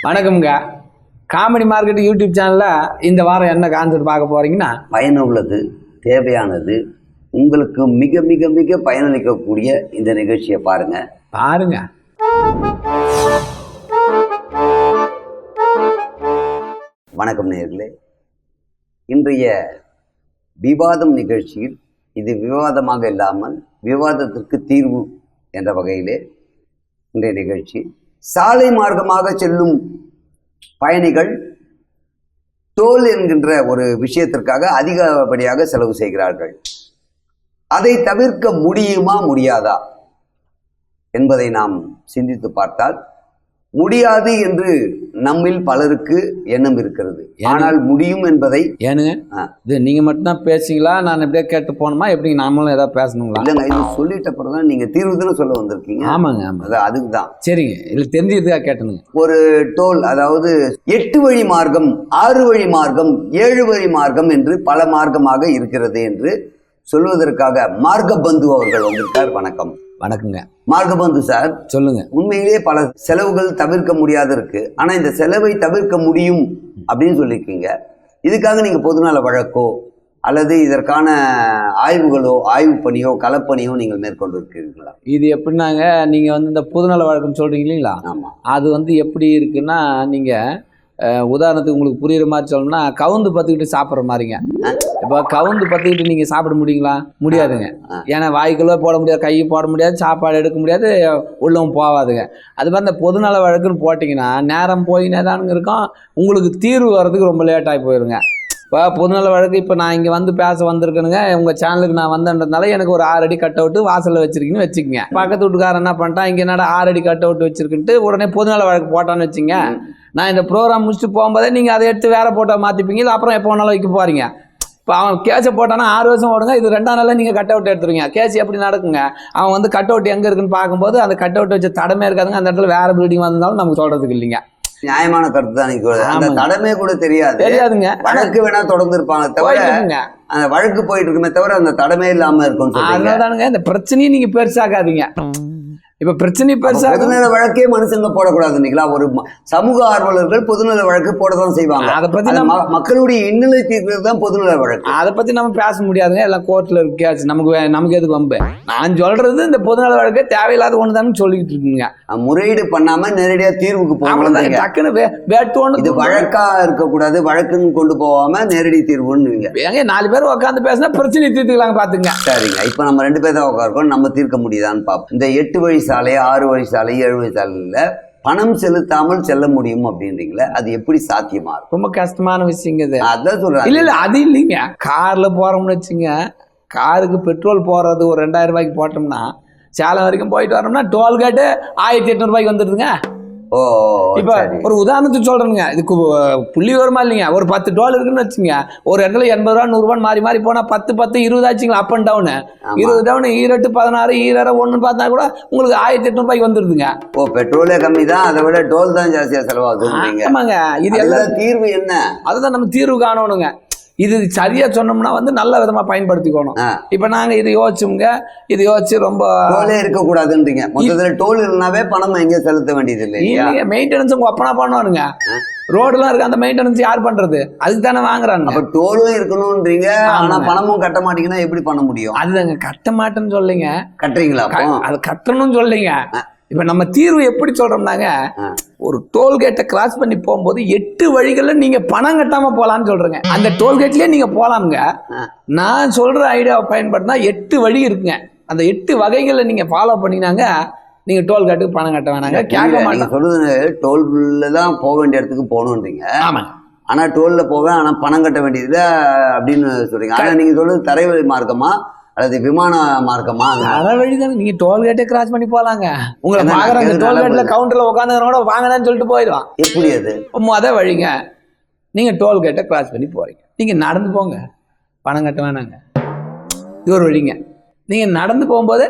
வணக்கம்ங்க. Comedy market YouTube சேனலில் இந்த வாரம் என்ன கான்செப்ட் பார்க்க போகிறீங்கன்னா, பயனுள்ளது, தேவையானது, உங்களுக்கு மிக மிக மிக பயனளிக்கக்கூடிய இந்த நிகழ்ச்சியை பாருங்க. வணக்கம் நேயர்களே. இன்றைய விவாதம் நிகழ்ச்சியில் இது விவாதமாக இல்லாமல் விவாதத்திற்கு தீர்வு என்ற வகையிலே இன்றைய நிகழ்ச்சி, சாலை மார்க்கமாக செல்லும் பயணிகள் டோல் என்கின்ற ஒரு விஷயத்திற்காக அதிகப்படியாக செலவு செய்கிறார்கள். அதை தவிர்க்க முடியுமா முடியாதா என்பதை நாம் சிந்தித்து பார்த்தால் முடியாது என்று நம்மில் பலருக்கு எண்ணம் இருக்கிறது. ஆனால் முடியும் என்பதை ஏனுங்க இது நீங்கள் மட்டும்தான் பேசுங்களா, நான் எப்படியே கேட்டு போனோமா, எப்படி நாமளும் ஏதாவது பேசணுங்களா? இல்லைங்க, இது சொல்லிட்ட பிறகு தான் நீங்கள் தீர்வு தானே சொல்ல வந்திருக்கீங்க. ஆமாங்க, ஆமாம், அதுக்கு தான். சரிங்க, இல்லை தெரிஞ்சதுக்காக கேட்டணுங்க. ஒரு டோல், அதாவது 8 வழி மார்க்கம், 6 வழி மார்க்கம், 7 வழி மார்க்கம் என்று பல மார்க்கமாக இருக்கிறது என்று சொல்வதற்காக மார்கபந்து அவர்கள் வந்திருக்கார். வணக்கம். வணக்கங்க மார்கபந்து சார், சொல்லுங்க. உண்மையிலேயே பல செலவுகள் தவிர்க்க முடியாத இருக்கு, ஆனா இந்த செலவை தவிர்க்க முடியும் அப்படின்னு சொல்லியிருக்கீங்க. இதுக்காக நீங்க பொதுநல வழக்கோ அல்லது இதற்கான ஆய்வுகளோ, ஆய்வு பணியோ, களப்பணியோ நீங்கள் மேற்கொண்டு இருக்கிறீர்களா? இது எப்படின்னாங்க, நீங்க இந்த பொதுநல வழக்குன்னு சொல்றீங்க இல்லைங்களா? ஆமா. அது எப்படி இருக்குன்னா, நீங்க உதாரணத்துக்கு உங்களுக்கு புரியுற மாதிரி சொல்லணும்னா, கவுந்து பத்துக்கிட்டு சாப்பிட்ற மாதிரிங்க. இப்போ கவுந்து பத்துக்கிட்டு நீங்கள் சாப்பிட முடியுங்களா? முடியாதுங்க. ஏன்னா வாய்க்குள்ளே போட முடியாது, கையும் போட முடியாது, சாப்பாடு எடுக்க முடியாது, உள்ளவும் போகாதுங்க. அது மாதிரி இந்த பொதுநல வழக்குன்னு போட்டிங்கன்னா நேரம் போயினே தானுங்க இருக்கும். உங்களுக்கு தீர்வு வர்றதுக்கு ரொம்ப லேட்டாகி போயிருங்க. இப்போ பொதுநல வழக்கு, இப்போ நான் இங்கே பேச வந்திருக்கேனுங்க, உங்கள் சேனலுக்கு நான் வந்தேன்றதுனால எனக்கு ஒரு 6 அடி கட் அவுட்டு வாசலில் வச்சுருக்கீங்கன்னு வச்சுக்கோங்க. பக்கத்து வீட்டுக்காரன் என்ன பண்ணிட்டான், இங்கே என்னடா 6 அடி கட் அவுட் வச்சுருக்குன்ட்டு உடனே பொதுநல வழக்கு போட்டான்னு வச்சுங்க. நான் இந்த ப்ரோக்ராம் முடிச்சுட்டு போகும்போதே நீங்கள் அதை எடுத்து வேறு போட்டோ மாற்றிப்பீங்க. இல்லை அப்புறம் எப்போ வேணாலும் வைக்க போகிறீங்க. இப்போ அவன் கேஸை போட்டானா 6 வருஷம் ஓடுங்க, இது 2ஆம் நாளில் நீங்கள் கட் அவுட் எடுத்துருவீங்க. கேஸ் எப்படி நடக்குங்க? அவன் கட் அவுட் எங்கே இருக்குன்னு பார்க்கும்போது அந்த கட் அவுட் வச்ச தடமே இருக்காதுங்க. அந்த இடத்துல வேறு பில்டிங் வந்தாலும் நமக்கு சொல்கிறதுக்கு இல்லைங்க. நியாயமான கருத்து தான் நீங்க. அந்த தடமே கூட தெரியாதுங்க. வழக்கு வேணா தொடர்ந்து இருப்பாங்க தவிர, அந்த வழக்கு போயிட்டு இருக்குமே தவிர அந்த தடமே இல்லாம இருக்கும். அதனாலதானுங்க இந்த பிரச்சனையை நீங்க பெருசாக்காதீங்க. இப்ப பிரச்சனை பெருசா பொதுநல வழக்கே மனுஷங்க போடக்கூடாது இல்லைங்களா? ஒரு சமூக ஆர்வலர்கள் பொதுநல வழக்கு போட தான் செய்வாங்க. அதை பத்தி மக்களுடைய இன்னலை தீர்க்கிறது தான் பொதுநல வழக்கு. அதை பத்தி நம்ம பேச முடியாதுங்க, எல்லாம் கோர்ட்ல இருக்காச்சு. நமக்கு எதுக்கு வம்பு? நான் சொல்றது இந்த பொதுநல வழக்கு தேவையில்லாத ஒண்ணுதான்னு சொல்லிக்கிட்டு இருக்குங்க. முறையீடு பண்ணாம நேரடியா தீர்வுக்கு போகணும். டக்குன்னு வேட்டோன்னு இது வழக்கா இருக்கக்கூடாது, வழக்குன்னு கொண்டு போகாம நேரடி தீர்வுன்னு. ஏங்க 4 பேர் உட்காந்து பேசினா பிரச்சனை தீர்த்துக்கலாங்க. பாத்துங்க. சரிங்க, இப்ப நம்ம 2 பேர் தான் உட்காருக்கோம், நம்ம தீர்க்க முடியுதான்னு பார்ப்போம். இந்த 8 வழி சாலை, 6 வழி சாலை, 7 வழி சாலையில பணம் செலுத்தாமல் செல்ல முடியும் அப்படின்றீங்களே, அது எப்படி சாத்தியமா இருக்கும்? ரொம்ப கஷ்டமான விஷயங்க இது. அதான் சொல்றேன். இல்ல அது இல்லைங்க. கார்ல போறோம்னு வச்சுங்க, காருக்கு பெட்ரோல் போறது ஒரு 2000 ரூபாய்க்கு போட்டோம்னா சேலம் வரைக்கும் போயிட்டு வரோம்னா டோல்கேட்டு 1800 ரூபாய்க்கு வந்துடுதுங்க. ஓ, இப்ப ஒரு உதாரணத்துக்கு சொல்றேங்க, இதுக்கு புள்ளி வருமா இல்லைங்க. ஒரு 10 டோல் இருக்குன்னு வச்சுங்க, ஒரு இடத்துல 80 ரூபா 100 ரூபான்னு மாறி மாறி போனா 10 10 20 ஆச்சுங்களா? அப் அண்ட் டவுனு 20 டவுன், ஈரோட்டு 16, ஈரரை 1 பார்த்தா கூட உங்களுக்கு 1800 ரூபாய்க்கு வந்துருதுங்க. ஓ, பெட்ரோலே கம்மி தான், அதை விட டோல் தான் ஜாஸ்தியா செலவாகுது. ஆமாங்க. இது எல்லாம் தீர்வு என்ன? அதுதான் நம்ம தீர்வு காணணுங்க. இது சரியா சொன்னோம்னா நல்ல விதமா பயன்படுத்திக்கணும். இப்ப நாங்க இது யோசிச்சுங்க, இது யோசிச்சு ரொம்ப டோலே இருக்க கூடாதுன்றீங்க. மொத்தத்துல டோல் இல்லைனாவே பணம் எங்க செலுத்த வேண்டியது இல்லையா? மெயின்டெனன்ஸ் உங்க ஒப்பனா பண்ணுவானுங்க. ரோடுலாம் இருக்கு, அந்த மெயின்டெனன்ஸ் யார் பண்றது? அதுக்கு தானே வாங்குறாங்க. அப்ப டோலும் இருக்கணும்ன்றீங்க, ஆனா பணமும் கட்ட மாட்டீங்கன்னா எப்படி பண்ண முடியும்? அதுதாங்க, கட்ட மாட்டேன்னு சொல்லிங்க. கட்டுறீங்களா? அது கட்டணும்னு சொல்லிங்க. இப்ப நம்ம தீர்வு எப்படி சொல்றோம்னாங்க, ஒரு டோல்கேட்டை கிராஸ் பண்ணி போகும்போது 8 வழிகள்ல நீங்க பணம் கட்டாம போலான்னு சொல்றேங்க. அந்த டோல்கேட்லயே நீங்க போலாமுங்க. நான் சொல்ற ஐடியாவை பயன்படுத்தினா 8 வழி இருக்குங்க. அந்த 8 வகைகளை நீங்க ஃபாலோ பண்ணினாங்க, நீங்க டோல்கேட்டுக்கு பணம் கட்ட வேணாங்க. கேட்க மாட்டேன் சொல்றது, டோல்ல தான் போக வேண்டிய இடத்துக்கு போகணுன்றீங்க. ஆமா, ஆனா டோல்ல போவேன், ஆனா பணம் கட்ட வேண்டியது அப்படின்னு சொல்றீங்க. ஆனா நீங்க சொல்றது தரைவழி மார்க்கமா அல்லது விமான மார்க்கமா? அரை வழிதானே. நீங்க டோல்கேட்டை கிராஸ் பண்ணி போலாங்க. உங்களை பாக்குறாங்க டோல்கேட்ல கவுண்டர்ல உட்காந்து வாங்கினேன்னு சொல்லிட்டு போயிடுவான். எப்படி அது? மொத வழிங்க, நீங்க டோல்கேட்டை கிராஸ் பண்ணி போறீங்க, நீங்க நடந்து போங்க, பணம் கட்ட வேணாங்க. இது ஒரு வழிங்க. நீங்க நடந்து போகும்போது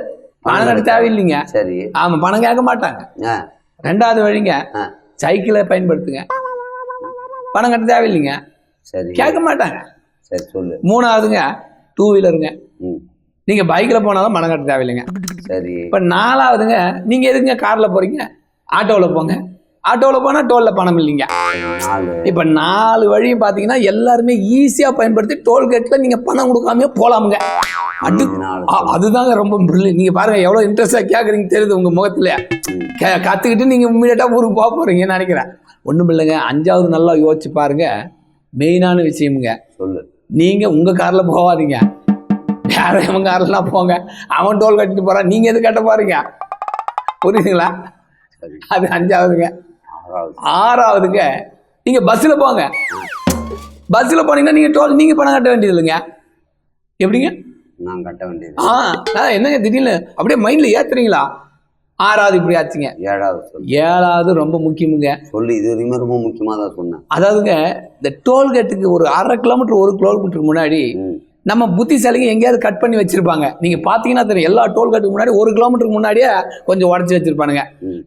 பணம் கட்ட தேவையில்லைங்க. சரி, ஆமா, பணம் கேட்க மாட்டாங்க. 2வது வழிங்க, சைக்கிளை பயன்படுத்துங்க, பணம் கட்ட தேவையில்லைங்க. சரி, கேட்க மாட்டாங்க. சரி, சொல்லு. 3வதுங்க, 2 வீலருங்க. நீங்க பைக்ல போனாலும் பணம் கட்ட தேவையில்லைங்க. சரி. இப்ப 4வதுங்க, நீங்க எதுக்குங்க கார்ல போறீங்க? ஆட்டோவில் போங்க, ஆட்டோவில் போனால் டோலில் பணம் இல்லைங்க. இப்போ 4 வழியும் பார்த்தீங்கன்னா எல்லாருமே ஈஸியாக பயன்படுத்தி டோல்கேட்டில் நீங்கள் பணம் கொடுக்காமே போகலாமுங்க. அதுதாங்க ரொம்ப பிரில்லி. நீங்கள் பாருங்கள் எவ்வளோ இன்ட்ரெஸ்டாக கேட்குறீங்க தெரியுது உங்கள் முகத்தில். கற்றுக்கிட்டு நீங்கள் இம்மீடியட்டாக ஊருக்கு போக போகிறீங்கன்னு நினைக்கிறேன். ஒன்றும் இல்லைங்க. 5வது நல்லா யோசிச்சு பாருங்க. மெயினான விஷயமுங்க, சொல்லு. நீங்கள் உங்கள் காரில் போகாதீங்க, வேற எவன் கார்லாம் போங்க. அவன் டோல் கட்டிட்டு போகிறான், நீங்கள் எது கட்ட போகிறீங்க? புரியுதுங்களா? அது 5வதுங்க. 6வதுங்க, நீங்கள் பஸ்ஸில் போங்க. பஸ்ஸில் போனீங்கன்னா நீங்கள் பணம் கட்ட வேண்டியது இல்லைங்க. எப்படிங்க? நான் கட்ட வேண்டியது. என்னங்க திடீர்னு அப்படியே மைண்டில் ஏற்றுறீங்களா? 6வது இப்படி ஆச்சுங்க. 7வது ரொம்ப முக்கியமுங்க. சொல்லு. இது வரைக்கும் ரொம்ப முக்கியமாக தான் சொன்னேன். அதாவதுங்க, இந்த டோல்கேட்டுக்கு ஒரு 1/2 கிலோமீட்டர் 1 கிலோமீட்டருக்கு முன்னாடி நம்ம புத்திசாலிங்க எங்கேயாவது கட் பண்ணி வச்சிருப்பாங்க. நீங்கள் பார்த்தீங்கன்னா தெரியும், எல்லா டோல்கேட்டுக்கு முன்னாடி 1 கிலோமீட்டருக்கு முன்னாடியே கொஞ்சம் உடச்சி வச்சிருப்பானுங்க.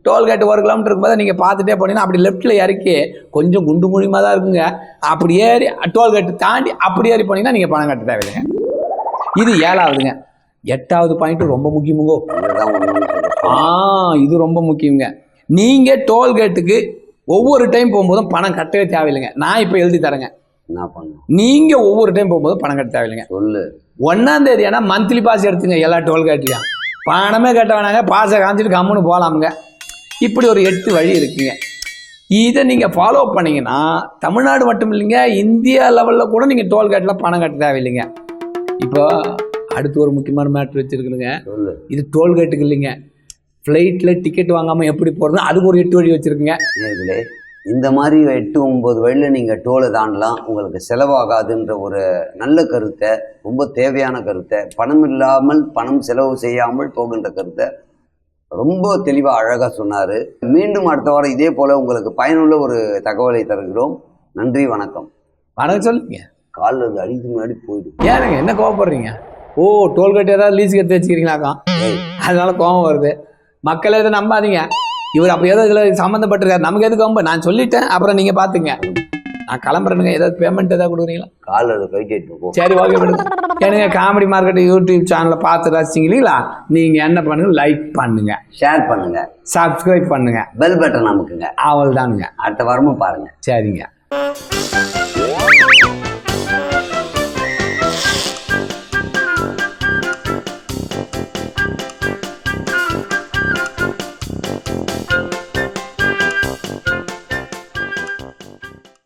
டோல்கேட்டு 1 கிலோமீட்டருக்கு போது நீங்கள் பார்த்துட்டே போனீங்கன்னா அப்படி லெஃப்ட்டில் இறக்கி கொஞ்சம் குண்டு மூலியமாக தான் இருக்குங்க. அப்படி ஏறி டோல்கேட்டு தாண்டி அப்படி ஏறி போனீங்கன்னா நீங்கள் பணம் கட்ட தேவையில்லைங்க. இது 7வதுங்க. 8வது பாயிண்ட் ரொம்ப முக்கியமுங்கோ. இது ரொம்ப முக்கியங்க. நீங்கள் டோல்கேட்டுக்கு ஒவ்வொரு டைம் போகும்போதும் பணம் கட்டவே தேவையில்லைங்க. நான் இப்போ எழுதி தரேங்க. என்ன பண்ணும்? நீங்கள் ஒவ்வொரு டைம் போகும்போது பணம் கட்ட தேவையில்லைங்க. சொல்லு. 1ஆம் தேதி ஆனால் மந்த்லி பாஸ் எடுத்துங்க. எல்லா டோல்கேட்லையும் பணமே கட்ட வேணாங்க, பாஸை காமிச்சிட்டு கம்முன்னு போகலாமுங்க. இப்படி ஒரு 8 வழி இருக்குங்க. இதை நீங்கள் ஃபாலோ பண்ணிங்கன்னா தமிழ்நாடு மட்டும் இல்லைங்க, இந்தியா லெவலில் கூட நீங்கள் டோல்கேட்டில் பணம் கட்ட தேவையில்லைங்க. இப்போ அடுத்து ஒரு முக்கியமான மேட்ரு வச்சுருக்குதுங்க. இது டோல்கேட்டுக்கு இல்லைங்க, ஃப்ளைட்டில் டிக்கெட் வாங்காமல் எப்படி போகிறது, அதுக்கு ஒரு 8 வழி வச்சுருக்குங்க. இந்த மாதிரி 8-9 வழியில் நீங்கள் டோலை தாண்டலாம். உங்களுக்கு செலவாகாதுன்ற ஒரு நல்ல கருத்தை, ரொம்ப தேவையான கருத்தை, பணம் இல்லாமல் பணம் செலவு செய்யாமல் போகின்ற கருத்தை ரொம்ப தெளிவாக அழகாக சொன்னார். மீண்டும் அடுத்த வாரம் இதே போல் உங்களுக்கு பயனுள்ள ஒரு தகவலை தருகிறோம். நன்றி, வணக்கம். வணக்கம். சொல்லுங்க. காலில் அது அடிக்கு முன்னாடி போயிடும். ஏனுங்க என்ன கோவப்படுறீங்க? டோல்கேட் ஏதாவது லீஸுக்கு எடுத்து வச்சுக்கிறீங்களாக்கா, அதனால கோவம் வருது. மக்கள் எதை நம்பாதீங்க. இவர் அப்போ ஏதோ இதில் சம்மந்தப்பட்டிருக்காரு, நமக்கு எதுக்கு ரொம்ப நான் சொல்லிட்டேன். அப்புறம் நீங்கள் பார்த்துங்க. நான் கிளம்புறேனுங்க. ஏதாவது பேமெண்ட் ஏதாவது கொடுக்குறீங்களா? காலில் போயிட்டு. சரி, ஓகே விடுங்க. ஏனுங்க, காமெடி மார்க்கெட் யூடியூப் சேனலில் பார்த்து ரசிச்சிங்க இல்லைங்களா? நீங்கள் என்ன பண்ணுங்க, லைக் பண்ணுங்க, ஷேர் பண்ணுங்க, சப்ஸ்கிரைப் பண்ணுங்க, பெல் பட்டன் அமுக்குங்க. அவ்வளோதானுங்க. அடுத்த வாரமும் பாருங்க. சரிங்க.